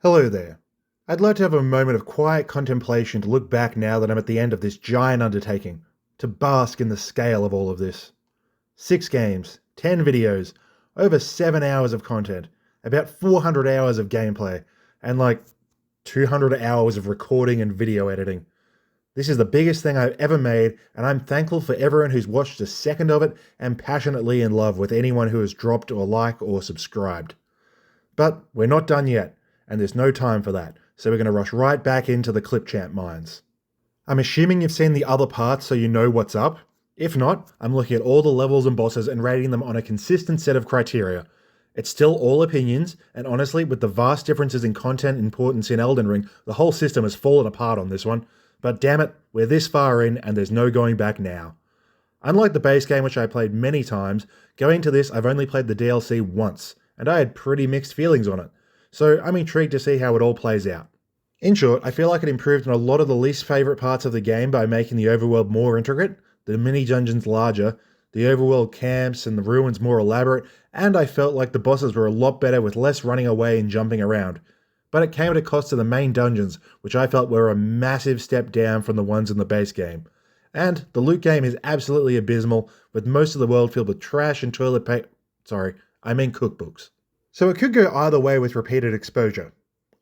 Hello there. I'd like to have a moment of quiet contemplation to look back now that I'm at the end of this giant undertaking, to bask in the scale of all of this. 6 games, 10 videos, over 7 hours of content, about 400 hours of gameplay, and like 200 hours of recording and video editing. This is the biggest thing I've ever made, and I'm thankful for everyone who's watched a second of it and passionately in love with anyone who has dropped a like or subscribed. But we're not done yet, and there's no time for that, so we're going to rush right back into the Clipchamp mines. I'm assuming you've seen the other parts so you know what's up. If not, I'm looking at all the levels and bosses and rating them on a consistent set of criteria. It's still all opinions, and honestly, with the vast differences in content importance in Elden Ring, the whole system has fallen apart on this one. But damn it, we're this far in and there's no going back now. Unlike the base game, which I played many times, going to this I've only played the DLC once, and I had pretty mixed feelings on it. So I'm intrigued to see how it all plays out. In short, I feel like it improved on a lot of the least favourite parts of the game by making the overworld more intricate, the mini-dungeons larger, the overworld camps and the ruins more elaborate, and I felt like the bosses were a lot better with less running away and jumping around. But it came at a cost to the main dungeons, which I felt were a massive step down from the ones in the base game. And the loot game is absolutely abysmal, with most of the world filled with trash and toilet paper. Cookbooks. So it could go either way with repeated exposure.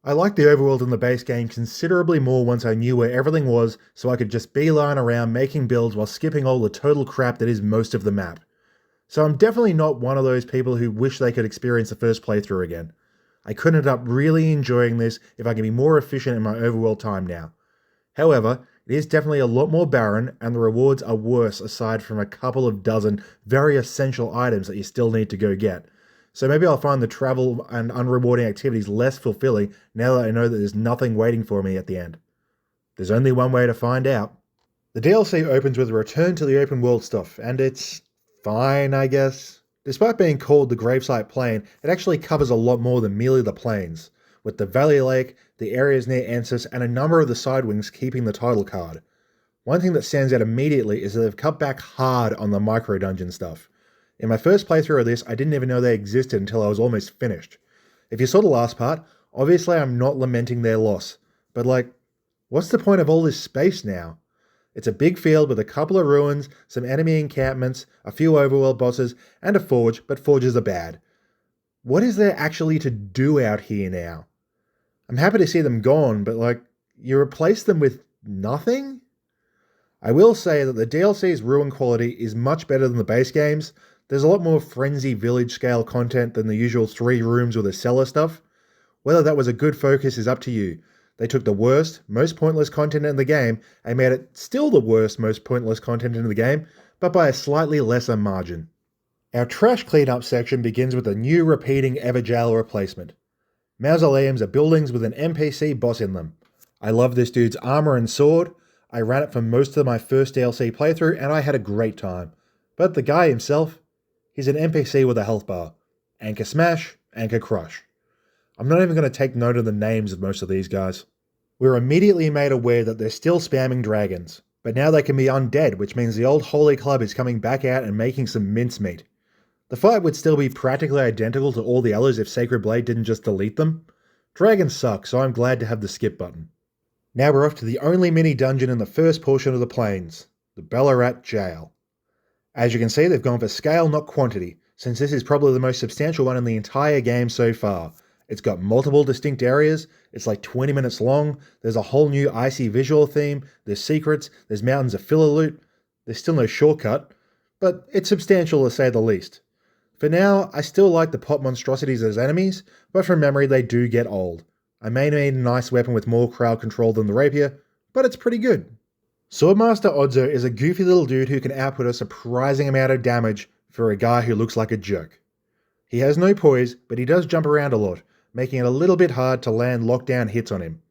I liked the overworld in the base game considerably more once I knew where everything was, so I could just beeline around making builds while skipping all the total crap that is most of the map. So I'm definitely not one of those people who wish they could experience the first playthrough again. I could end up really enjoying this if I can be more efficient in my overworld time now. However, it is definitely a lot more barren, and the rewards are worse aside from a couple of dozen very essential items that you still need to go get. So maybe I'll find the travel and unrewarding activities less fulfilling now that I know that there's nothing waiting for me at the end. There's only one way to find out. The DLC opens with a return to the open world stuff, and it's fine, I guess. Despite being called the Gravesite Plain, it actually covers a lot more than merely the plains, with the Valley Lake, the areas near Ensis, and a number of the side wings keeping the title card. One thing that stands out immediately is that they've cut back hard on the micro-dungeon stuff. In my first playthrough of this, I didn't even know they existed until I was almost finished. If you saw the last part, obviously I'm not lamenting their loss, but like, what's the point of all this space now? It's a big field with a couple of ruins, some enemy encampments, a few overworld bosses, and a forge, but forges are bad. What is there actually to do out here now? I'm happy to see them gone, but like, you replace them with nothing? I will say that the DLC's ruin quality is much better than the base games. There's a lot more frenzy village scale content than the usual 3 rooms with a cellar stuff. Whether that was a good focus is up to you. They took the worst, most pointless content in the game and made it still the worst, most pointless content in the game, but by a slightly lesser margin. Our trash cleanup section begins with a new repeating Everjail replacement. Mausoleums are buildings with an NPC boss in them. I love this dude's armor and sword. I ran it for most of my first DLC playthrough and I had a great time. But the guy himself, he's an NPC with a health bar. Anchor Smash, Anchor Crush. I'm not even going to take note of the names of most of these guys. We're immediately made aware that they're still spamming dragons, but now they can be undead, which means the old Holy Club is coming back out and making some mincemeat. The fight would still be practically identical to all the others if Sacred Blade didn't just delete them. Dragons suck, so I'm glad to have the skip button. Now we're off to the only mini-dungeon in the first portion of the plains, the Ballarat Jail. As you can see, they've gone for scale, not quantity, since this is probably the most substantial one in the entire game so far. It's got multiple distinct areas, it's like 20 minutes long, there's a whole new icy visual theme, there's secrets, there's mountains of filler loot, there's still no shortcut, but it's substantial to say the least. For now, I still like the pot monstrosities as enemies, but from memory they do get old. I may need a nice weapon with more crowd control than the rapier, but it's pretty good. Swordmaster Odzo is a goofy little dude who can output a surprising amount of damage for a guy who looks like a jerk. He has no poise, but he does jump around a lot, making it a little bit hard to land lockdown hits on him.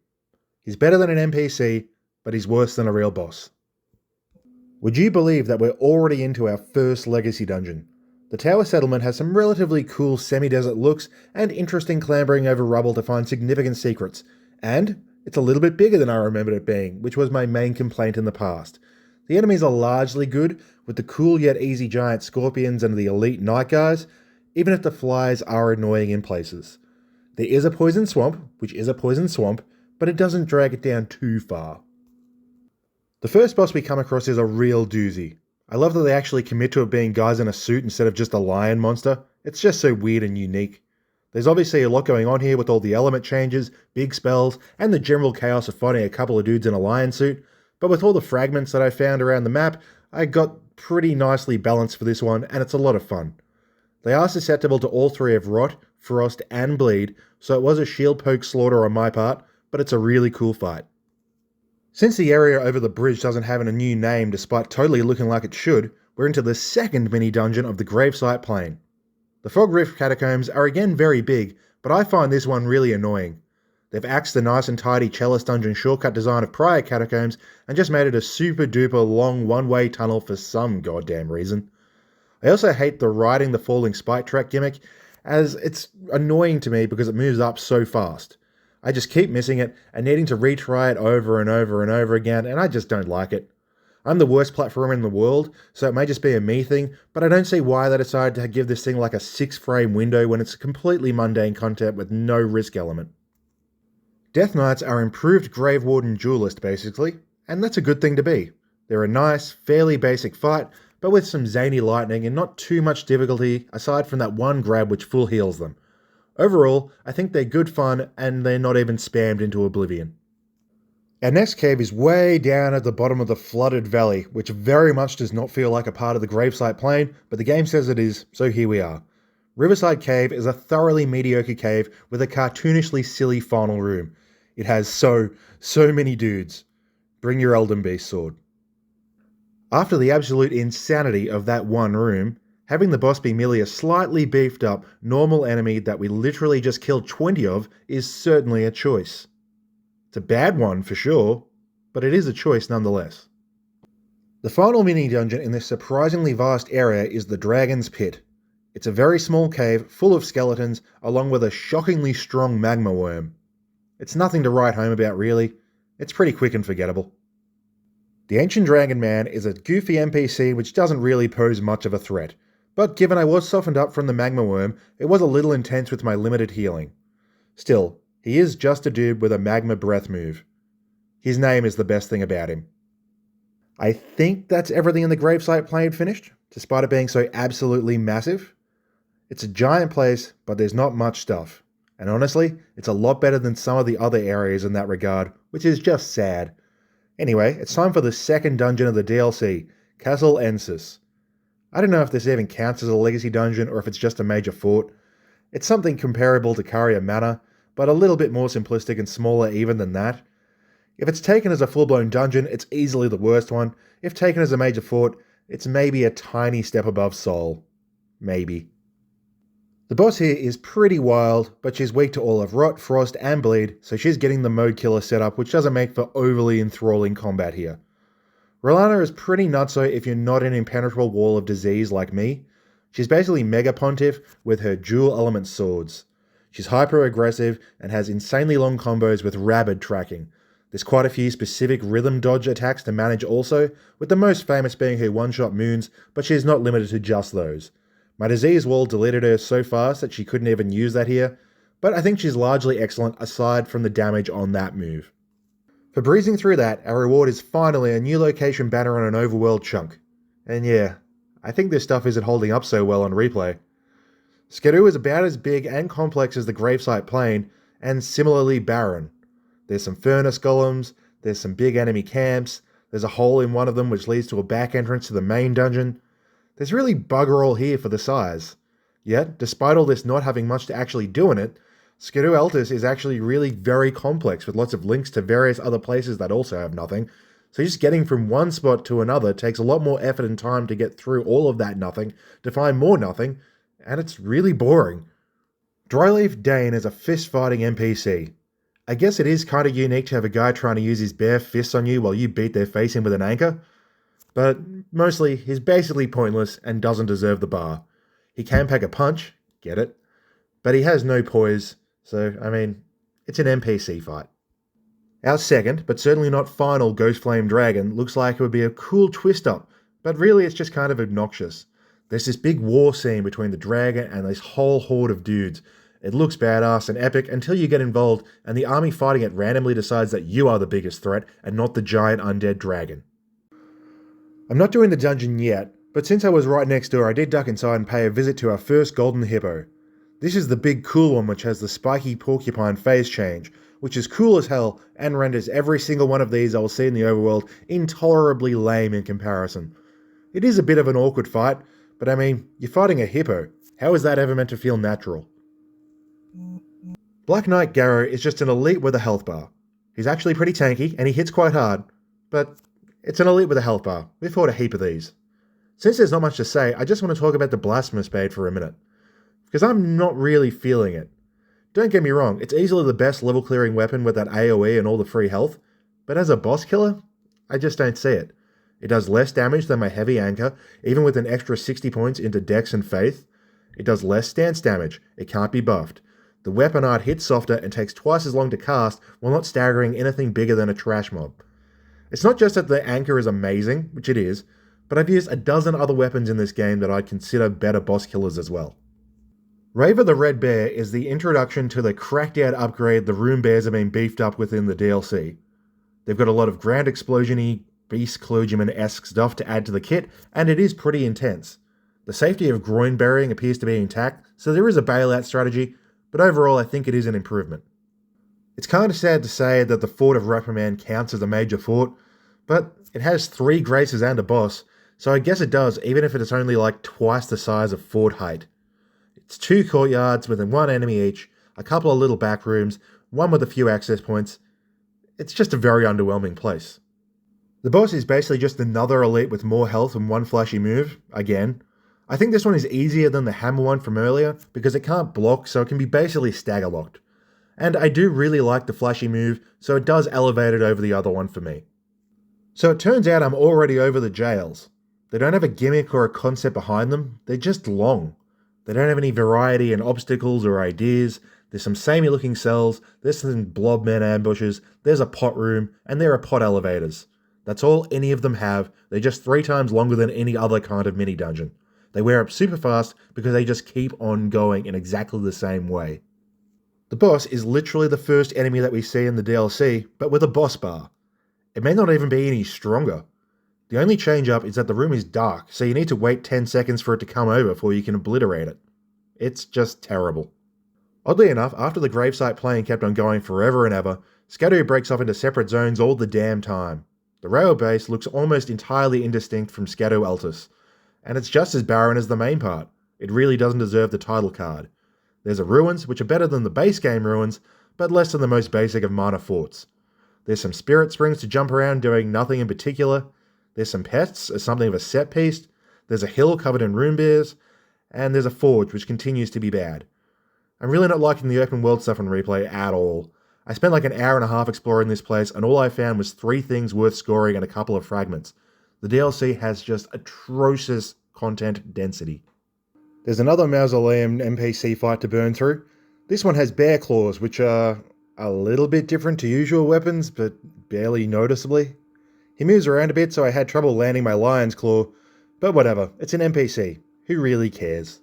He's better than an NPC, but he's worse than a real boss. Would you believe that we're already into our first legacy dungeon? The tower settlement has some relatively cool semi-desert looks and interesting clambering over rubble to find significant secrets, and it's a little bit bigger than I remembered it being, which was my main complaint in the past. The enemies are largely good, with the cool yet easy giant scorpions and the elite night guys, even if the flies are annoying in places. There is a poison swamp, which is a poison swamp, but it doesn't drag it down too far. The first boss we come across is a real doozy. I love that they actually commit to it being guys in a suit instead of just a lion monster. It's just so weird and unique. There's obviously a lot going on here with all the element changes, big spells, and the general chaos of fighting a couple of dudes in a lion suit, but with all the fragments that I found around the map, I got pretty nicely balanced for this one, and it's a lot of fun. They are susceptible to all three of Rot, Frost, and Bleed, so it was a shield poke slaughter on my part, but it's a really cool fight. Since the area over the bridge doesn't have a new name despite totally looking like it should, we're into the second mini-dungeon of the Gravesite Plain. The Fog Rift Catacombs are again very big, but I find this one really annoying. They've axed the nice and tidy Chalice Dungeon shortcut design of prior Catacombs and just made it a super duper long one-way tunnel for some goddamn reason. I also hate the riding the falling spike track gimmick, as it's annoying to me because it moves up so fast. I just keep missing it and needing to retry it over and over and over again, and I just don't like it. I'm the worst platformer in the world, so it may just be a me thing, but I don't see why they decided to give this thing like a 6-frame window when it's completely mundane content with no risk element. Death Knights are improved Grave Warden Duelist basically, and that's a good thing to be. They're a nice, fairly basic fight, but with some zany lightning and not too much difficulty aside from that one grab which full heals them. Overall, I think they're good fun and they're not even spammed into oblivion. Our next cave is way down at the bottom of the flooded valley, which very much does not feel like a part of the Gravesite Plain, but the game says it is, so here we are. Riverside Cave is a thoroughly mediocre cave with a cartoonishly silly final room. It has so many dudes. Bring your Elden Beast sword. After the absolute insanity of that one room, having the boss be merely a slightly beefed up, normal enemy that we literally just killed 20 of is certainly a choice. It's a bad one for sure, but it is a choice nonetheless. The final mini-dungeon in this surprisingly vast area is the Dragon's Pit. It's a very small cave full of skeletons along with a shockingly strong magma worm. It's nothing to write home about really, it's pretty quick and forgettable. The Ancient Dragon Man is a goofy NPC which doesn't really pose much of a threat, but given I was softened up from the magma worm, it was a little intense with my limited healing. Still, he is just a dude with a magma breath move. His name is the best thing about him. I think that's everything in the Gravesite Plain finished, despite it being so absolutely massive. It's a giant place, but there's not much stuff. And honestly, it's a lot better than some of the other areas in that regard, which is just sad. Anyway, it's time for the second dungeon of the DLC, Castle Ensis. I don't know if this even counts as a legacy dungeon or if it's just a major fort. It's something comparable to Caria Manor, but a little bit more simplistic and smaller even than that. If it's taken as a full-blown dungeon, it's easily the worst one. If taken as a major fort, it's maybe a tiny step above Soul. Maybe. The boss here is pretty wild, but she's weak to all of Rot, Frost, and Bleed, so she's getting the mode killer setup, which doesn't make for overly enthralling combat here. Rolana is pretty nutso if you're not an impenetrable wall of disease like me. She's basically Mega Pontiff with her dual element swords. She's hyper-aggressive and has insanely long combos with rabid tracking. There's quite a few specific rhythm dodge attacks to manage also, with the most famous being her one-shot moons, but she's not limited to just those. My disease wall deleted her so fast that she couldn't even use that here, but I think she's largely excellent aside from the damage on that move. For breezing through that, our reward is finally a new location banner on an overworld chunk. And yeah, I think this stuff isn't holding up so well on replay. Scadu is about as big and complex as the Gravesite Plain, and similarly barren. There's some furnace golems, there's some big enemy camps, there's a hole in one of them which leads to a back entrance to the main dungeon. There's really bugger all here for the size. Yet, despite all this not having much to actually do in it, Scadu Altus is actually really very complex with lots of links to various other places that also have nothing, so just getting from one spot to another takes a lot more effort and time to get through all of that nothing to find more nothing, and it's really boring. Dryleaf Dane is a fist-fighting NPC. I guess it is kind of unique to have a guy trying to use his bare fists on you while you beat their face in with an anchor, but mostly he's basically pointless and doesn't deserve the bar. He can pack a punch, get it, but he has no poise, so I mean, it's an NPC fight. Our second, but certainly not final Ghost Flame Dragon looks like it would be a cool twist-up, but really it's just kind of obnoxious. There's this big war scene between the dragon and this whole horde of dudes. It looks badass and epic until you get involved and the army fighting it randomly decides that you are the biggest threat and not the giant undead dragon. I'm not doing the dungeon yet, but since I was right next door I did duck inside and pay a visit to our first golden hippo. This is the big cool one which has the spiky porcupine phase change, which is cool as hell and renders every single one of these I will see in the overworld intolerably lame in comparison. It is a bit of an awkward fight, but I mean, you're fighting a hippo. How is that ever meant to feel natural? Black Knight Garrow is just an elite with a health bar. He's actually pretty tanky and he hits quite hard, but it's an elite with a health bar. We've fought a heap of these. Since there's not much to say, I just want to talk about the Blasphemous Blade for a minute, because I'm not really feeling it. Don't get me wrong, it's easily the best level clearing weapon with that AoE and all the free health, but as a boss killer, I just don't see it. It does less damage than my heavy anchor, even with an extra 60 points into Dex and Faith. It does less stance damage, it can't be buffed. The weapon art hits softer and takes twice as long to cast while not staggering anything bigger than a trash mob. It's not just that the anchor is amazing, which it is, but I've used a dozen other weapons in this game that I'd consider better boss killers as well. Raver the Red Bear is the introduction to the cracked out upgrade the Rune Bears have been beefed up with in the DLC. They've got a lot of Grand Explosion-y, Beast Clergyman-esque stuff to add to the kit, and it is pretty intense. The safety of groin burying appears to be intact, so there is a bailout strategy, but overall I think it is an improvement. It's kind of sad to say that the Fort of Reprimand counts as a major fort, but it has 3 graces and a boss, so I guess it does, even if it is only like twice the size of Fort Height. It's 2 courtyards with 1 enemy each, a couple of little back rooms, one with a few access points. It's just a very underwhelming place. The boss is basically just another elite with more health and 1 flashy move, again. I think this one is easier than the hammer one from earlier, because it can't block, so it can be basically stagger locked. And I do really like the flashy move, so it does elevate it over the other one for me. So it turns out I'm already over the jails. They don't have a gimmick or a concept behind them, they're just long. They don't have any variety in obstacles or ideas. There's some samey looking cells, there's some blobmen ambushes, there's a pot room, and there are pot elevators. That's all any of them have, they're just 3 times longer than any other kind of mini dungeon. They wear up super fast because they just keep on going in exactly the same way. The boss is literally the first enemy that we see in the DLC, but with a boss bar. It may not even be any stronger. The only change up is that the room is dark, so you need to wait 10 seconds for it to come over before you can obliterate it. It's just terrible. Oddly enough, after the Gravesite playing kept on going forever and ever, Scadu breaks off into separate zones all the damn time. The Rauh base looks almost entirely indistinct from Scadu Altus, and it's just as barren as the main part. It really doesn't deserve the title card. There's a ruins, which are better than the base game ruins, but less than the most basic of minor forts. There's some spirit springs to jump around doing nothing in particular. There's some pests as something of a set piece. There's a hill covered in rune bears, and there's a forge which continues to be bad. I'm really not liking the open world stuff on replay at all. I spent like an hour and a half exploring this place and all I found was 3 things worth scoring and a couple of fragments. The DLC has just atrocious content density. There's another Mausoleum NPC fight to burn through. This one has bear claws, which are a little bit different to usual weapons, but barely noticeably. He moves around a bit, so I had trouble landing my lion's claw, but whatever, it's an NPC. Who really cares?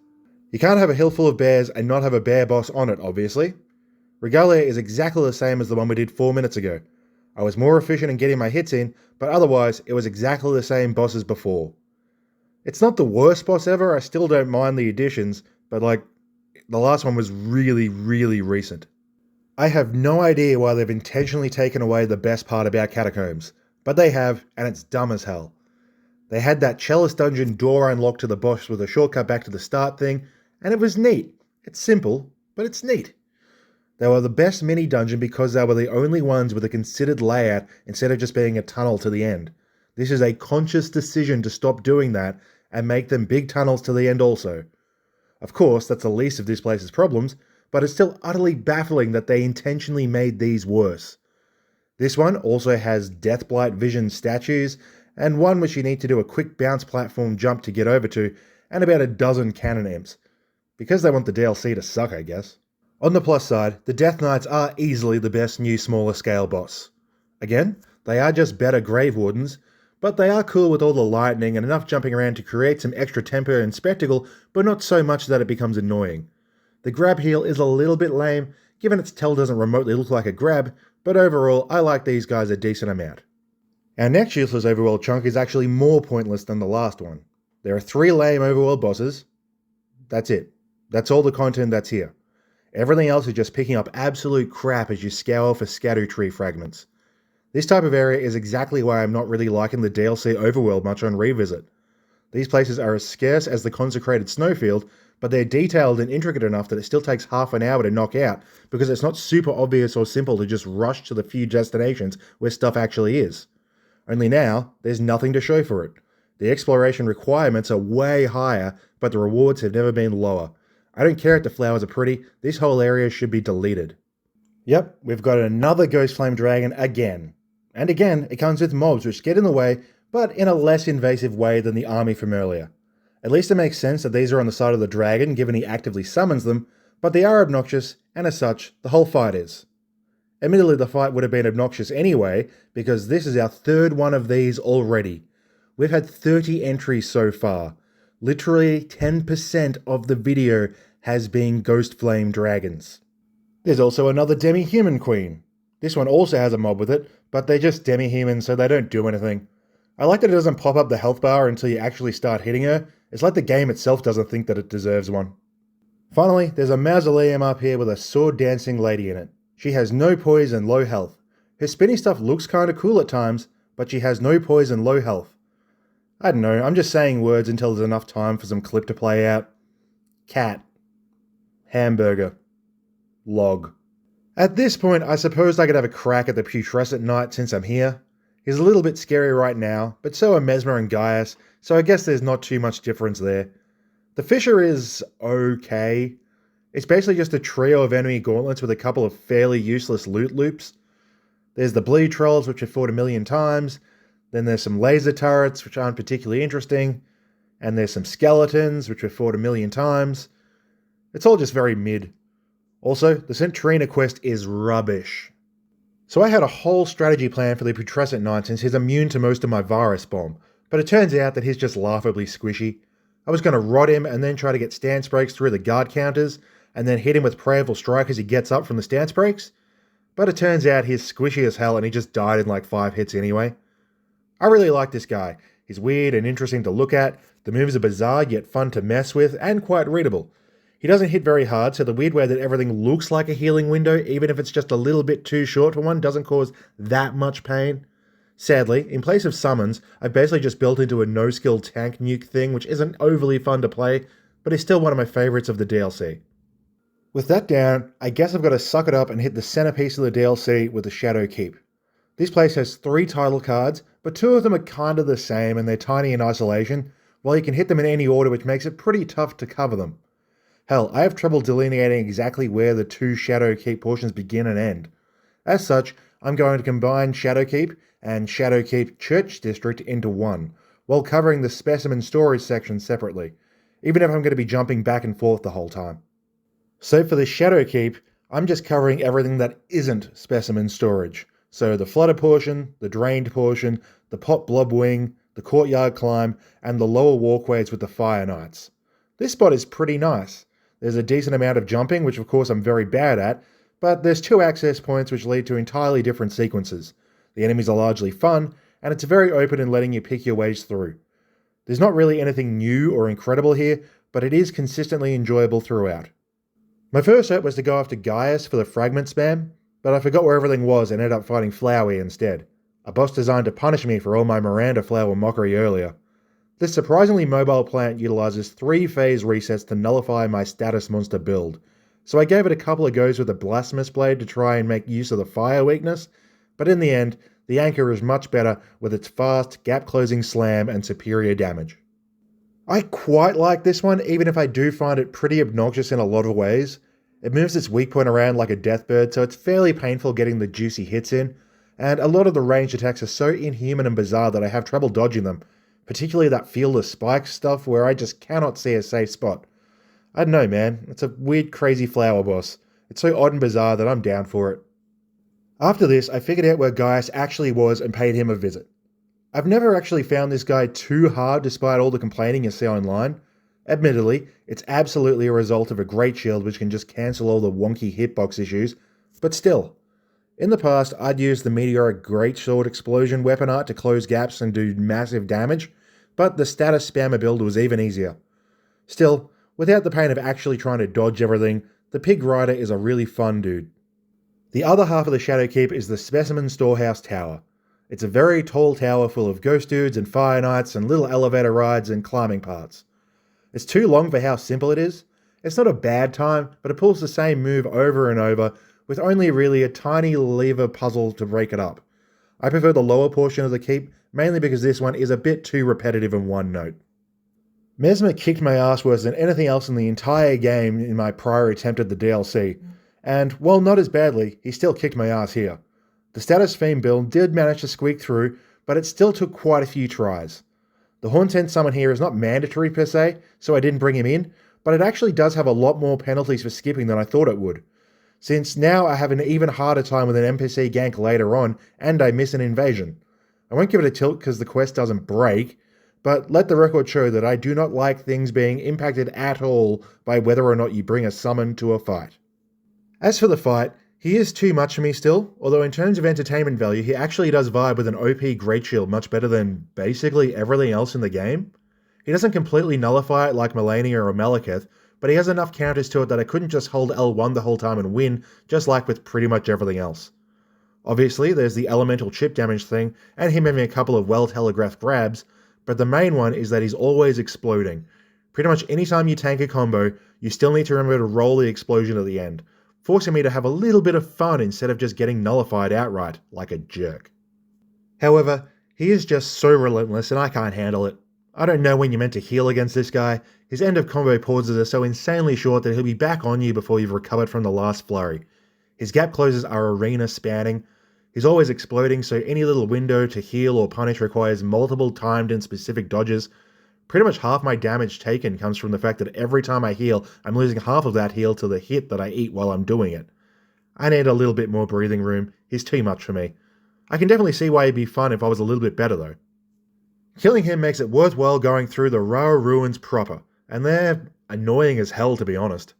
You can't have a hill full of bears and not have a bear boss on it, obviously. Regalia is exactly the same as the one we did 4 minutes ago. I was more efficient in getting my hits in, but otherwise it was exactly the same boss as before. It's not the worst boss ever, I still don't mind the additions, but like, the last one was really, really recent. I have no idea why they've intentionally taken away the best part about Catacombs, but they have, and it's dumb as hell. They had that Chalice dungeon door unlocked to the boss with a shortcut back to the start thing, and it was neat. It's simple, but it's neat. They were the best mini dungeon because they were the only ones with a considered layout instead of just being a tunnel to the end. This is a conscious decision to stop doing that and make them big tunnels to the end also. Of course, that's the least of this place's problems, but it's still utterly baffling that they intentionally made these worse. This one also has Deathblight Vision statues, and one which you need to do a quick bounce platform jump to get over to, and about a dozen cannon imps. Because they want the DLC to suck, I guess. On the plus side, the Death Knights are easily the best new smaller scale boss. Again, they are just better Grave Wardens, but they are cool with all the lightning and enough jumping around to create some extra tempo and spectacle, but not so much that it becomes annoying. The grab heal is a little bit lame, given its tail doesn't remotely look like a grab, but overall I like these guys a decent amount. Our next useless overworld chunk is actually more pointless than the last one. There are 3 lame overworld bosses. That's it. That's all the content that's here. Everything else is just picking up absolute crap as you scour for Scadu tree fragments. This type of area is exactly why I'm not really liking the DLC overworld much on Revisit. These places are as scarce as the consecrated snowfield, but they're detailed and intricate enough that it still takes half an hour to knock out because it's not super obvious or simple to just rush to the few destinations where stuff actually is. Only now, there's nothing to show for it. The exploration requirements are way higher, but the rewards have never been lower. I don't care if the flowers are pretty, this whole area should be deleted. Yep, we've got another Ghost Flame Dragon again. And again, it comes with mobs which get in the way, but in a less invasive way than the army from earlier. At least it makes sense that these are on the side of the dragon given he actively summons them, but they are obnoxious, and as such, the whole fight is. Admittedly, the fight would have been obnoxious anyway, because this is our 3rd one of these already. We've had 30 entries so far. Literally 10% of the video has been Ghost Flame Dragons. There's also another Demi-Human Queen. This one also has a mob with it, but they're just demi-human so they don't do anything. I like that it doesn't pop up the health bar until you actually start hitting her. It's like the game itself doesn't think that it deserves one. Finally, there's a mausoleum up here with a sword dancing lady in it. She has no poise and low health. Her spinny stuff looks kinda cool at times, but she has no poise and low health. I don't know, I'm just saying words until there's enough time for some clip to play out. Cat. Hamburger. Log. At this point, I suppose I could have a crack at the Putrescent Knight since I'm here. He's a little bit scary right now, but so are Messmer and Gaius, so I guess there's not too much difference there. The Fissure is okay. It's basically just a trio of enemy gauntlets with a couple of fairly useless loot loops. There's the bleed trolls, which are fought a million times, then there's some laser turrets, which aren't particularly interesting, and there's some skeletons, which were fought a million times. It's all just very mid. Also, the Centrina quest is rubbish. So I had a whole strategy plan for the Putrescent Knight since he's immune to most of my virus bomb, but it turns out that he's just laughably squishy. I was going to rot him and then try to get stance breaks through the guard counters, and then hit him with Prayerful Strike as he gets up from the stance breaks, but it turns out he's squishy as hell and he just died in like 5 hits anyway. I really like this guy. He's weird and interesting to look at, the moves are bizarre yet fun to mess with, and quite readable. He doesn't hit very hard, so the weird way that everything looks like a healing window, even if it's just a little bit too short for one, doesn't cause that much pain. Sadly, in place of summons, I've basically just built into a no-skill tank nuke thing, which isn't overly fun to play, but is still one of my favourites of the DLC. With that down, I guess I've got to suck it up and hit the centerpiece of the DLC with the Shadow Keep. This place has 3 title cards, but 2 of them are kind of the same and they're tiny in isolation, while you can hit them in any order, which makes it pretty tough to cover them. Hell, I have trouble delineating exactly where the 2 Shadow Keep portions begin and end. As such, I'm going to combine Shadow Keep and Shadow Keep Church District into one, while covering the Specimen Storage section separately, even if I'm going to be jumping back and forth the whole time. So for the Shadow Keep, I'm just covering everything that isn't Specimen Storage. So the flooded portion, the drained portion, the pot blob wing, the courtyard climb, and the lower walkways with the Fire Knights. This spot is pretty nice. There's a decent amount of jumping, which of course I'm very bad at, but there's 2 access points which lead to entirely different sequences. The enemies are largely fun, and it's very open in letting you pick your ways through. There's not really anything new or incredible here, but it is consistently enjoyable throughout. My first hope was to go after Gaius for the fragment spam, but I forgot where everything was and ended up fighting Flowey instead, a boss designed to punish me for all my Miranda flower mockery earlier. This surprisingly mobile plant utilizes 3 phase resets to nullify my status monster build, so I gave it a couple of goes with a Blasphemous Blade to try and make use of the fire weakness, but in the end, the anchor is much better with its fast, gap-closing slam and superior damage. I quite like this one, even if I do find it pretty obnoxious in a lot of ways. It moves its weak point around like a deathbird, so it's fairly painful getting the juicy hits in, and a lot of the ranged attacks are so inhuman and bizarre that I have trouble dodging them, particularly that field of spikes stuff where I just cannot see a safe spot. I don't know, man, it's a weird crazy flower boss. It's so odd and bizarre that I'm down for it. After this, I figured out where Gaius actually was and paid him a visit. I've never actually found this guy too hard despite all the complaining you see online. Admittedly, it's absolutely a result of a great shield which can just cancel all the wonky hitbox issues, but still. In the past, I'd used the Meteoric Greatsword Explosion weapon art to close gaps and do massive damage, but the status spammer build was even easier. Still, without the pain of actually trying to dodge everything, the Pig Rider is a really fun dude. The other half of the Shadowkeep is the Specimen Storehouse Tower. It's a very tall tower full of ghost dudes and fire knights and little elevator rides and climbing parts. It's too long for how simple it is. It's not a bad time, but it pulls the same move over and over, with only really a tiny lever puzzle to break it up. I prefer the lower portion of the keep, mainly because this one is a bit too repetitive and one note. Messmer kicked my ass worse than anything else in the entire game in my prior attempt at the DLC, and while not as badly, he still kicked my ass here. The Status Fiend build did manage to squeak through, but it still took quite a few tries. The Hauntent summon here is not mandatory per se, so I didn't bring him in, but it actually does have a lot more penalties for skipping than I thought it would. Since now I have an even harder time with an NPC gank later on, and I miss an invasion. I won't give it a tilt because the quest doesn't break, but let the record show that I do not like things being impacted at all by whether or not you bring a summon to a fight. As for the fight, he is too much for me still, although in terms of entertainment value, he actually does vibe with an OP Great Shield much better than basically everything else in the game. He doesn't completely nullify it like Melania or Malekith, but he has enough counters to it that I couldn't just hold L1 the whole time and win, just like with pretty much everything else. Obviously, there's the elemental chip damage thing, and him having a couple of well-telegraphed grabs, but the main one is that he's always exploding. Pretty much any time you tank a combo, you still need to remember to roll the explosion at the end, forcing me to have a little bit of fun instead of just getting nullified outright, like a jerk. However, he is just so relentless and I can't handle it. I don't know when you're meant to heal against this guy. His end of combo pauses are so insanely short that he'll be back on you before you've recovered from the last flurry. His gap closes are arena spanning. He's always exploding, so any little window to heal or punish requires multiple timed and specific dodges. Pretty much half my damage taken comes from the fact that every time I heal, I'm losing half of that heal to the hit that I eat while I'm doing it. I need a little bit more breathing room. He's too much for me. I can definitely see why he'd be fun if I was a little bit better though. Killing him makes it worthwhile going through the Rauh ruins proper, and they're annoying as hell to be honest.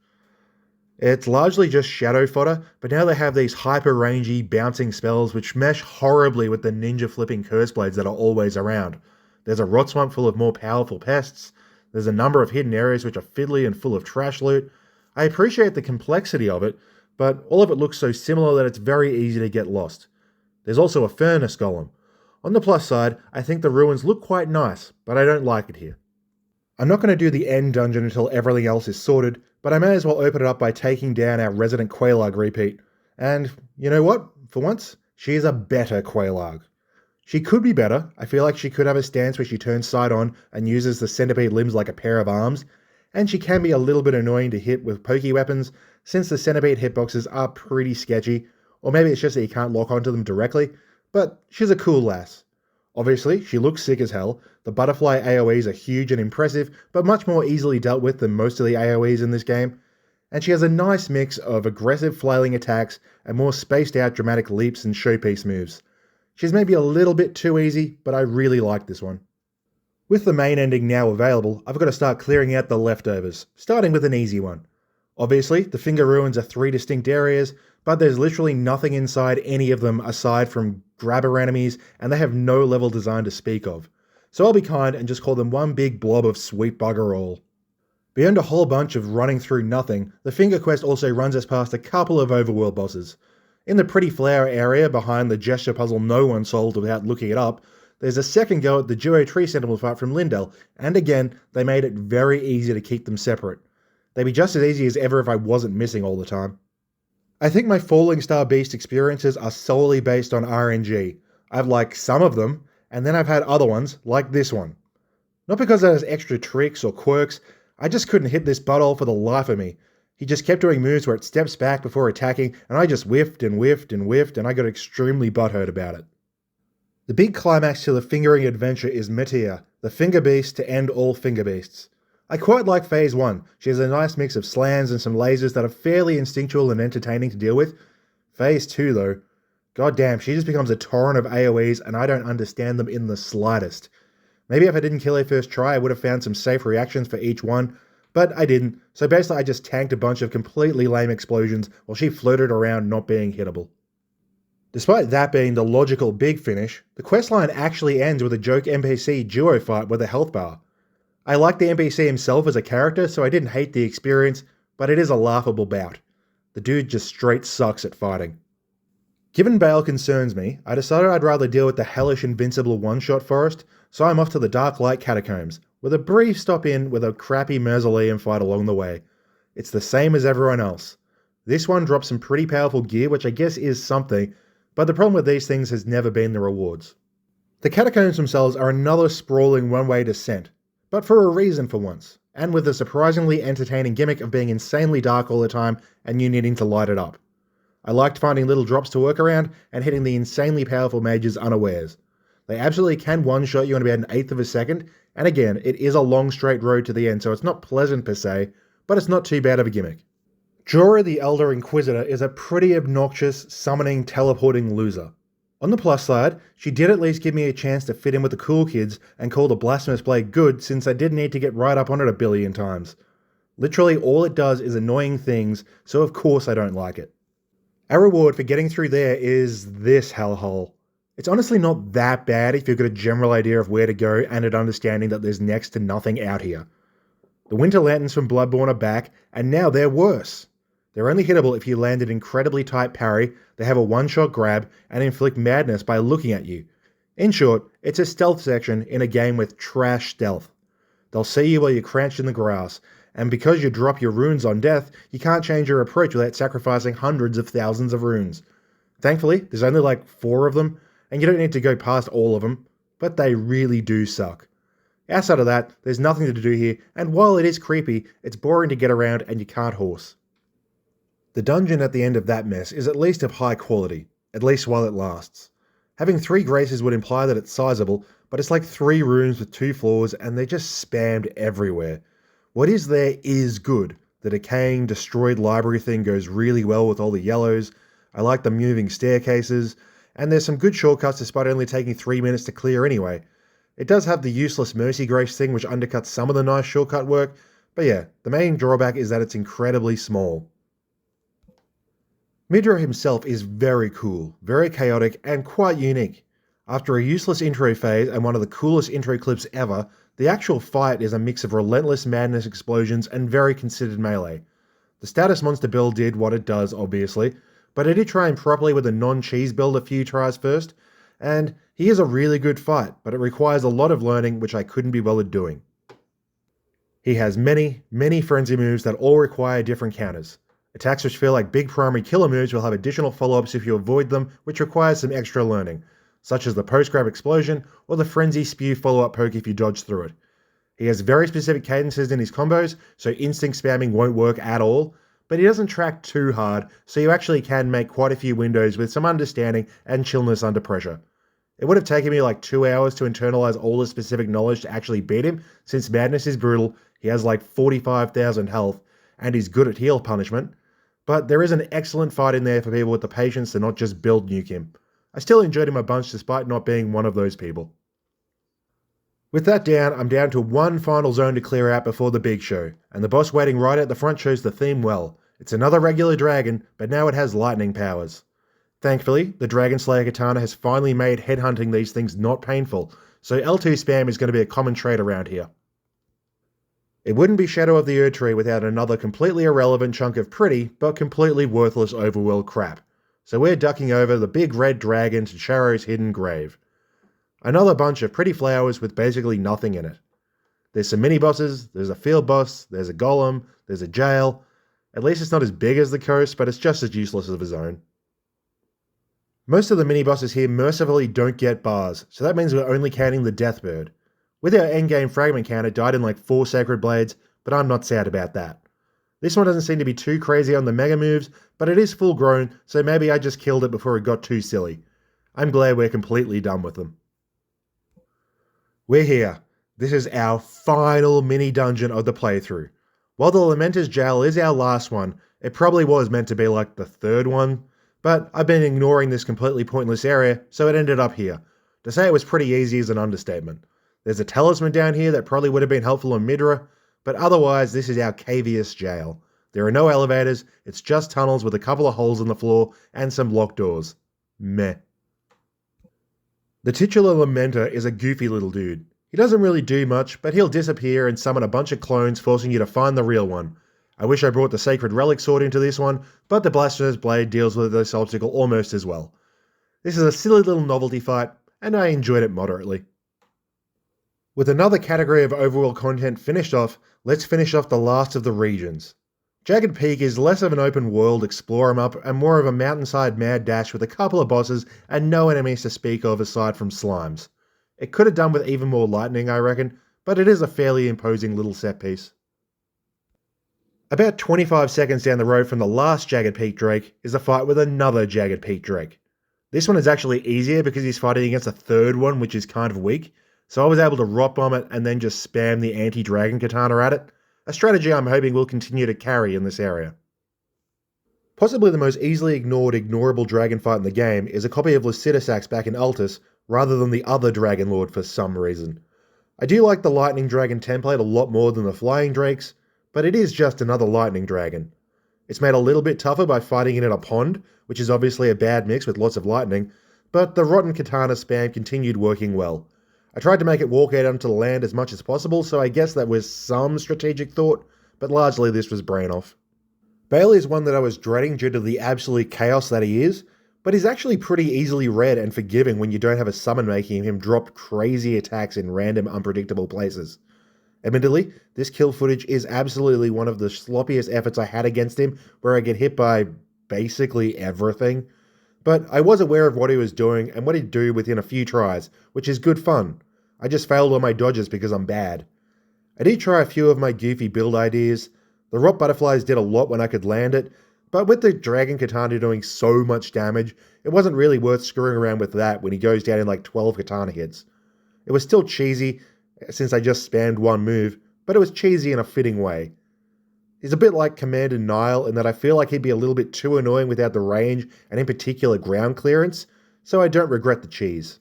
It's largely just shadow fodder, but now they have these hyper-rangy, bouncing spells which mesh horribly with the ninja-flipping curse blades that are always around. There's a rot swamp full of more powerful pests, there's a number of hidden areas which are fiddly and full of trash loot. I appreciate the complexity of it, but all of it looks so similar that it's very easy to get lost. There's also a furnace golem. On the plus side, I think the ruins look quite nice, but I don't like it here. I'm not going to do the end dungeon until everything else is sorted, but I may as well open it up by taking down our resident Quelaag repeat. And, you know what? For once, she is a better Quelaag. She could be better. I feel like she could have a stance where she turns side on and uses the centipede limbs like a pair of arms, and she can be a little bit annoying to hit with pokey weapons, since the centipede hitboxes are pretty sketchy, or maybe it's just that you can't lock onto them directly, but she's a cool lass. Obviously, she looks sick as hell. The butterfly AoEs are huge and impressive, but much more easily dealt with than most of the AoEs in this game. And she has a nice mix of aggressive flailing attacks and more spaced out dramatic leaps and showpiece moves. She's maybe a little bit too easy, but I really like this one. With the main ending now available, I've got to start clearing out the leftovers, starting with an easy one. Obviously, the Finger Ruins are 3 distinct areas, but there's literally nothing inside any of them aside from grabber enemies, and they have no level design to speak of. So I'll be kind and just call them one big blob of sweet bugger all. Beyond a whole bunch of running through nothing, the Finger Quest also runs us past a couple of overworld bosses. In the Pretty Flower area behind the gesture puzzle no one solved without looking it up, there's a second go at the Duo Tree Sentinel fight from Lindell, and again, they made it very easy to keep them separate. They'd be just as easy as ever if I wasn't missing all the time. I think my Falling Star Beast experiences are solely based on RNG. I've liked some of them, and then I've had other ones, like this one. Not because it has extra tricks or quirks, I just couldn't hit this butthole for the life of me. He just kept doing moves where it steps back before attacking, and I just whiffed and whiffed and whiffed, and I got extremely butthurt about it. The big climax to the fingering adventure is Metea, the Finger Beast to end all Finger Beasts. I quite like Phase 1. She has a nice mix of slams and some lasers that are fairly instinctual and entertaining to deal with. Phase 2 though, goddamn, she just becomes a torrent of AoEs and I don't understand them in the slightest. Maybe if I didn't kill her first try, I would have found some safe reactions for each one, but I didn't, so basically I just tanked a bunch of completely lame explosions while she floated around not being hittable. Despite that being the logical big finish, the questline actually ends with a joke NPC duo fight with a health bar. I like the NPC himself as a character, so I didn't hate the experience, but it is a laughable bout. The dude just straight sucks at fighting. Given Bale concerns me, I decided I'd rather deal with the hellish invincible one-shot forest, so I'm off to the Dark Light Catacombs, with a brief stop in with a crappy mausoleum fight along the way. It's the same as everyone else. This one drops some pretty powerful gear, which I guess is something, but the problem with these things has never been the rewards. The catacombs themselves are another sprawling one-way descent, but for a reason for once, and with the surprisingly entertaining gimmick of being insanely dark all the time and you needing to light it up. I liked finding little drops to work around and hitting the insanely powerful mages unawares. They absolutely can one-shot you in about an eighth of a second, and again, it is a long straight road to the end, so it's not pleasant per se, but it's not too bad of a gimmick. Jorah the Elder Inquisitor is a pretty obnoxious, summoning, teleporting loser. On the plus side, she did at least give me a chance to fit in with the cool kids and call the Blasphemous Blade good since I did need to get right up on it a billion times. Literally all it does is annoying things, so of course I don't like it. Our reward for getting through there is this hellhole. It's honestly not that bad if you've got a general idea of where to go and an understanding that there's next to nothing out here. The Winter Lanterns from Bloodborne are back, and now they're worse. They're only hittable if you land an incredibly tight parry, they have a one-shot grab, and inflict madness by looking at you. In short, it's a stealth section in a game with trash stealth. They'll see you while you're crouched in the grass, and because you drop your runes on death, you can't change your approach without sacrificing hundreds of thousands of runes. Thankfully, there's only like 4 of them, and you don't need to go past all of them, but they really do suck. Outside of that, there's nothing to do here, and while it is creepy, it's boring to get around and you can't horse. The dungeon at the end of that mess is at least of high quality, at least while it lasts. Having 3 graces would imply that it's sizable, but it's like 3 rooms with 2 floors and they're just spammed everywhere. What is there is good. The decaying, destroyed library thing goes really well with all the yellows. I like the moving staircases, and there's some good shortcuts despite only taking 3 minutes to clear anyway. It does have the useless Mercy Grace thing which undercuts some of the nice shortcut work, but yeah, the main drawback is that it's incredibly small. Midra himself is very cool, very chaotic, and quite unique. After a useless intro phase and one of the coolest intro clips ever, the actual fight is a mix of relentless madness explosions and very considered melee. The status monster build did what it does, obviously, but I did try him properly with a non-cheese build a few tries first, and he is a really good fight, but it requires a lot of learning which I couldn't be bothered doing. He has many frenzy moves that all require different counters. Attacks which feel like big primary killer moves will have additional follow-ups if you avoid them, which requires some extra learning, such as the post-grab explosion or the frenzy spew follow-up poke if you dodge through it. He has very specific cadences in his combos, so instinct spamming won't work at all, but he doesn't track too hard, so you actually can make quite a few windows with some understanding and chillness under pressure. It would have taken me like 2 hours to internalize all the specific knowledge to actually beat him, since Madness is brutal, he has like 45,000 health, and he's good at heal punishment, but there is an excellent fight in there for people with the patience to not just build nuke him. I still enjoyed him a bunch despite not being one of those people. With that down, I'm down to one final zone to clear out before the big show, and the boss waiting right at the front shows the theme well. It's another regular dragon, but now it has lightning powers. Thankfully, the Dragon Slayer Katana has finally made headhunting these things not painful, so L2 spam is going to be a common trait around here. It wouldn't be Shadow of the Erdtree without another completely irrelevant chunk of pretty, but completely worthless overworld crap. So we're ducking over the big red dragon to Charro's hidden grave. Another bunch of pretty flowers with basically nothing in it. There's some mini-bosses, there's a field boss, there's a golem, there's a jail. At least it's not as big as the coast, but it's just as useless as a zone. Most of the mini-bosses here mercifully don't get bars, so that means we're only counting the Deathbird. With our endgame fragment count, it died in like 4 Sacred Blades, but I'm not sad about that. This one doesn't seem to be too crazy on the mega moves, but it is full grown, so maybe I just killed it before it got too silly. I'm glad we're completely done with them. We're here. This is our final mini dungeon of the playthrough. While the Lamenter's Jail is our last one, it probably was meant to be like the 3rd one, but I've been ignoring this completely pointless area, so it ended up here. To say it was pretty easy is an understatement. There's a talisman down here that probably would have been helpful in Midra, but otherwise this is our caviest jail. There are no elevators, it's just tunnels with a couple of holes in the floor and some locked doors. Meh. The titular Lamenter is a goofy little dude. He doesn't really do much, but he'll disappear and summon a bunch of clones, forcing you to find the real one. I wish I brought the Sacred Relic Sword into this one, but the Blasphemer's Blade deals with this obstacle almost as well. This is a silly little novelty fight, and I enjoyed it moderately. With another category of overworld content finished off, let's finish off the last of the regions. Jagged Peak is less of an open world explore 'em up and more of a mountainside mad dash with a couple of bosses and no enemies to speak of aside from slimes. It could have done with even more lightning, I reckon, but it is a fairly imposing little set piece. About 25 seconds down the road from the last Jagged Peak Drake is a fight with another Jagged Peak Drake. This one is actually easier because he's fighting against a third one which is kind of weak, so I was able to rock bomb it and then just spam the anti-dragon katana at it, a strategy I'm hoping will continue to carry in this area. Possibly the most easily ignored ignorable dragon fight in the game is a copy of Lucidisax back in Altus rather than the other Dragon Lord for some reason. I do like the Lightning Dragon template a lot more than the Flying Drakes, but it is just another Lightning Dragon. It's made a little bit tougher by fighting it in a pond, which is obviously a bad mix with lots of lightning, but the rotten katana spam continued working well. I tried to make it walk out onto the land as much as possible, so I guess that was some strategic thought, but largely this was brain off. Bailey is one that I was dreading due to the absolute chaos that he is, but he's actually pretty easily read and forgiving when you don't have a summon making him drop crazy attacks in random unpredictable places. Admittedly, this kill footage is absolutely one of the sloppiest efforts I had against him, where I get hit by basically everything. But I was aware of what he was doing and what he'd do within a few tries, which is good fun. I just failed all my dodges because I'm bad. I did try a few of my goofy build ideas. The Rot Butterflies did a lot when I could land it, but with the Dragon Katana doing so much damage, it wasn't really worth screwing around with that when he goes down in like 12 katana hits. It was still cheesy, since I just spammed one move, but it was cheesy in a fitting way. He's a bit like Commander Nile in that I feel like he'd be a little bit too annoying without the range, and in particular ground clearance, so I don't regret the cheese.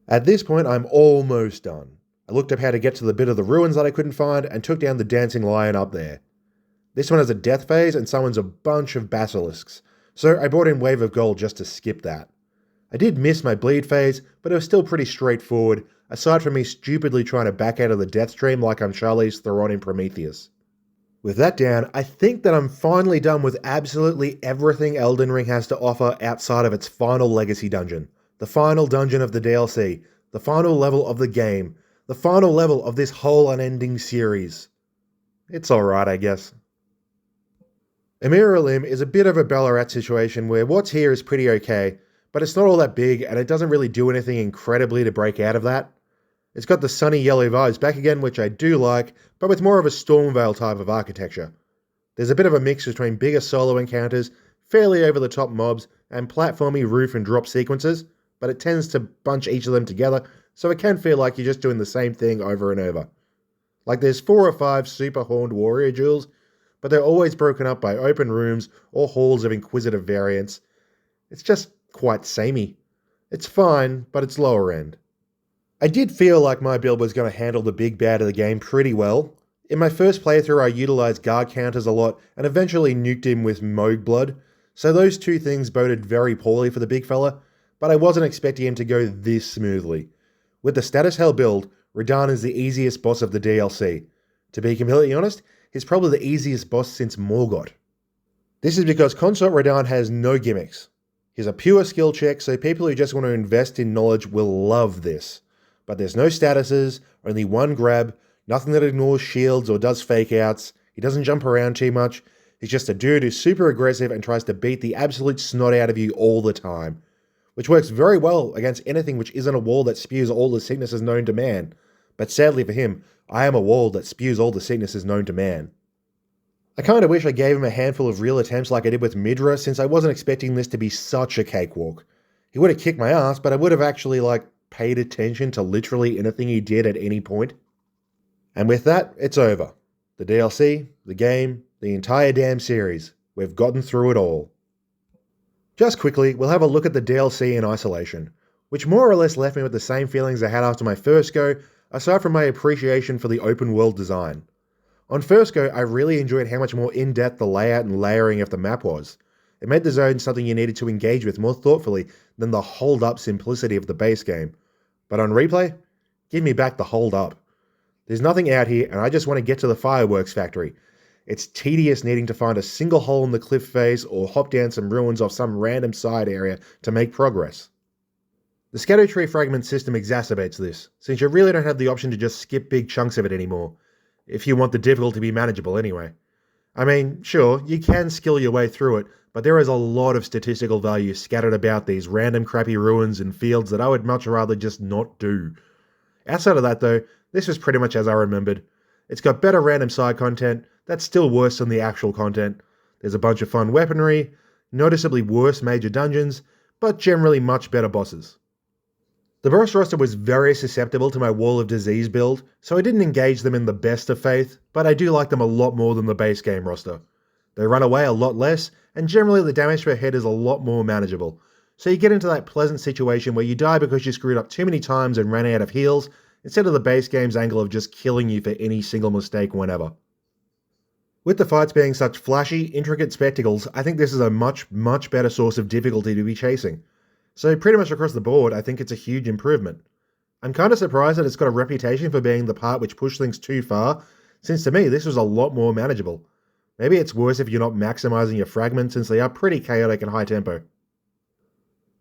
At this point, I'm almost done. I looked up how to get to the bit of the ruins that I couldn't find, and took down the Dancing Lion up there. This one has a death phase and summons a bunch of basilisks, so I brought in Wave of Gold just to skip that. I did miss my bleed phase, but it was still pretty straightforward, aside from me stupidly trying to back out of the death stream like I'm Charlize Theron in Prometheus. With that down, I think that I'm finally done with absolutely everything Elden Ring has to offer outside of its final legacy dungeon. The final dungeon of the DLC, the final level of the game, the final level of this whole unending series. It's alright, I guess. Emir Elim is a bit of a Ballarat situation where what's here is pretty okay, but it's not all that big and it doesn't really do anything incredibly to break out of that. It's got the sunny yellow vibes back again, which I do like, but with more of a Stormvale type of architecture. There's a bit of a mix between bigger solo encounters, fairly over-the-top mobs, and platformy roof and drop sequences, but it tends to bunch each of them together, so it can feel like you're just doing the same thing over and over. Like there's 4 or 5 super horned warrior jewels, but they're always broken up by open rooms or halls of inquisitive variants. It's just quite samey. It's fine, but it's lower end. I did feel like my build was going to handle the big bad of the game pretty well. In my first playthrough I utilised guard counters a lot and eventually nuked him with Moog Blood, so those two things boded very poorly for the big fella, but I wasn't expecting him to go this smoothly. With the Status Hell build, Radahn is the easiest boss of the DLC. To be completely honest, he's probably the easiest boss since Morgoth. This is because Consort Radahn has no gimmicks. He's a pure skill check, so people who just want to invest in knowledge will love this. But there's no statuses, only one grab, nothing that ignores shields or does fake outs, he doesn't jump around too much, he's just a dude who's super aggressive and tries to beat the absolute snot out of you all the time. Which works very well against anything which isn't a wall that spews all the sicknesses known to man. But sadly for him, I am a wall that spews all the sicknesses known to man. I kinda wish I gave him a handful of real attempts like I did with Midra, since I wasn't expecting this to be such a cakewalk. He would have kicked my ass, but I would have actually, paid attention to literally anything he did at any point. And with that, it's over. The DLC, the game, the entire damn series. We've gotten through it all. Just quickly, we'll have a look at the DLC in isolation, which more or less left me with the same feelings I had after my first go, aside from my appreciation for the open world design. On first go, I really enjoyed how much more in-depth the layout and layering of the map was. It made the zone something you needed to engage with more thoughtfully than the hold-up simplicity of the base game. But on replay, give me back the hold-up. There's nothing out here, and I just want to get to the fireworks factory. It's tedious needing to find a single hole in the cliff face or hop down some ruins off some random side area to make progress. The Scadu tree fragment system exacerbates this, since you really don't have the option to just skip big chunks of it anymore, if you want the difficulty to be manageable anyway. I mean, sure, you can skill your way through it, but there is a lot of statistical value scattered about these random crappy ruins and fields that I would much rather just not do. Outside of that though, this was pretty much as I remembered. It's got better random side content, that's still worse than the actual content. There's a bunch of fun weaponry, noticeably worse major dungeons, but generally much better bosses. The boss roster was very susceptible to my Wall of Disease build, so I didn't engage them in the best of faith, but I do like them a lot more than the base game roster. They run away a lot less, and generally the damage per hit is a lot more manageable, so you get into that pleasant situation where you die because you screwed up too many times and ran out of heals, instead of the base game's angle of just killing you for any single mistake whenever. With the fights being such flashy, intricate spectacles, I think this is a much better source of difficulty to be chasing. So pretty much across the board, I think it's a huge improvement. I'm kind of surprised that it's got a reputation for being the part which pushed things too far, since to me this was a lot more manageable. Maybe it's worse if you're not maximizing your fragments since they are pretty chaotic and high tempo.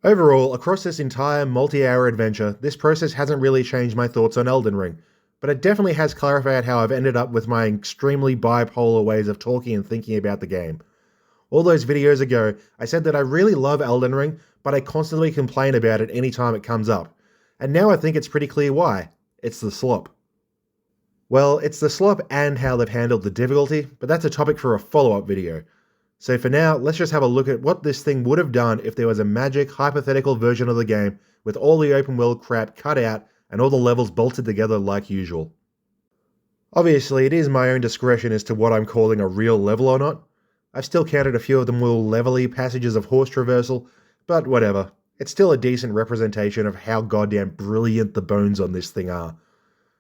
Overall, across this entire multi-hour adventure, this process hasn't really changed my thoughts on Elden Ring, but it definitely has clarified how I've ended up with my extremely bipolar ways of talking and thinking about the game. All those videos ago, I said that I really love Elden Ring, but I constantly complain about it any time it comes up. And now I think it's pretty clear why. It's the slop. Well, it's the slop and how they've handled the difficulty, but that's a topic for a follow-up video. So for now, let's just have a look at what this thing would have done if there was a magic, hypothetical version of the game with all the open world crap cut out and all the levels bolted together like usual. Obviously, it is my own discretion as to what I'm calling a real level or not. I've still counted a few of them little levelly passages of horse traversal, but whatever. It's still a decent representation of how goddamn brilliant the bones on this thing are.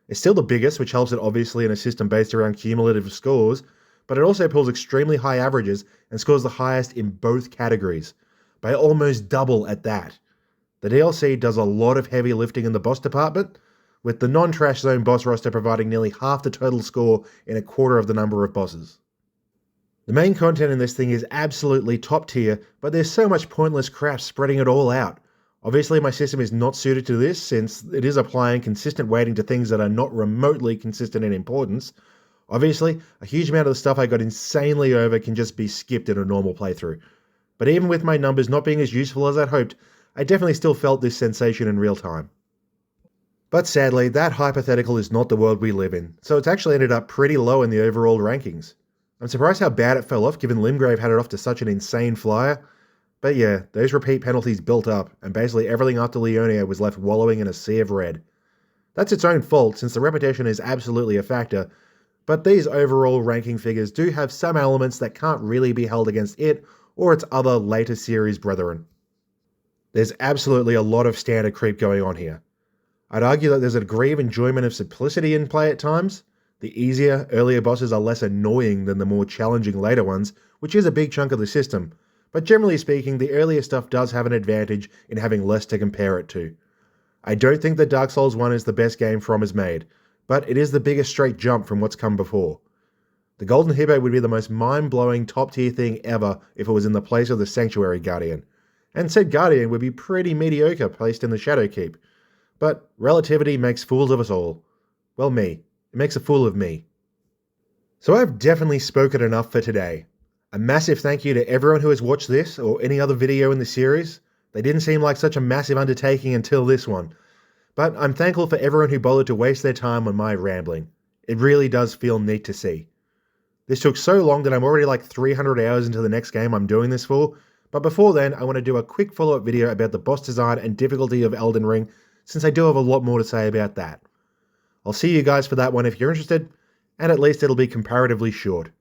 It's still the biggest, which helps it obviously in a system based around cumulative scores, but it also pulls extremely high averages and scores the highest in both categories, by almost double at that. The DLC does a lot of heavy lifting in the boss department, with the non-trash zone boss roster providing nearly half the total score in a quarter of the number of bosses. The main content in this thing is absolutely top tier, but there's so much pointless crap spreading it all out. Obviously my system is not suited to this, since it is applying consistent weighting to things that are not remotely consistent in importance. Obviously, a huge amount of the stuff I got insanely over can just be skipped in a normal playthrough. But even with my numbers not being as useful as I'd hoped, I definitely still felt this sensation in real time. But sadly, that hypothetical is not the world we live in, so it's actually ended up pretty low in the overall rankings. I'm surprised how bad it fell off given Limgrave had it off to such an insane flyer. But yeah, those repeat penalties built up, and basically everything after Leonia was left wallowing in a sea of red. That's its own fault since the repetition is absolutely a factor, but these overall ranking figures do have some elements that can't really be held against it or its other later series brethren. There's absolutely a lot of standard creep going on here. I'd argue that there's a degree of enjoyment of simplicity in play at times. The easier, earlier bosses are less annoying than the more challenging later ones, which is a big chunk of the system, but generally speaking, the earlier stuff does have an advantage in having less to compare it to. I don't think that Dark Souls 1 is the best game From has made, but it is the biggest straight jump from what's come before. The Golden Hippo would be the most mind-blowing top-tier thing ever if it was in the place of the Sanctuary Guardian, and said Guardian would be pretty mediocre placed in the Shadow Keep. But relativity makes fools of us all. Well, me. It makes a fool of me. So I've definitely spoken enough for today. A massive thank you to everyone who has watched this or any other video in the series. They didn't seem like such a massive undertaking until this one. But I'm thankful for everyone who bothered to waste their time on my rambling. It really does feel neat to see. This took so long that I'm already like 300 hours into the next game I'm doing this for, but before then I want to do a quick follow-up video about the boss design and difficulty of Elden Ring, since I do have a lot more to say about that. I'll see you guys for that one if you're interested, and at least it'll be comparatively short.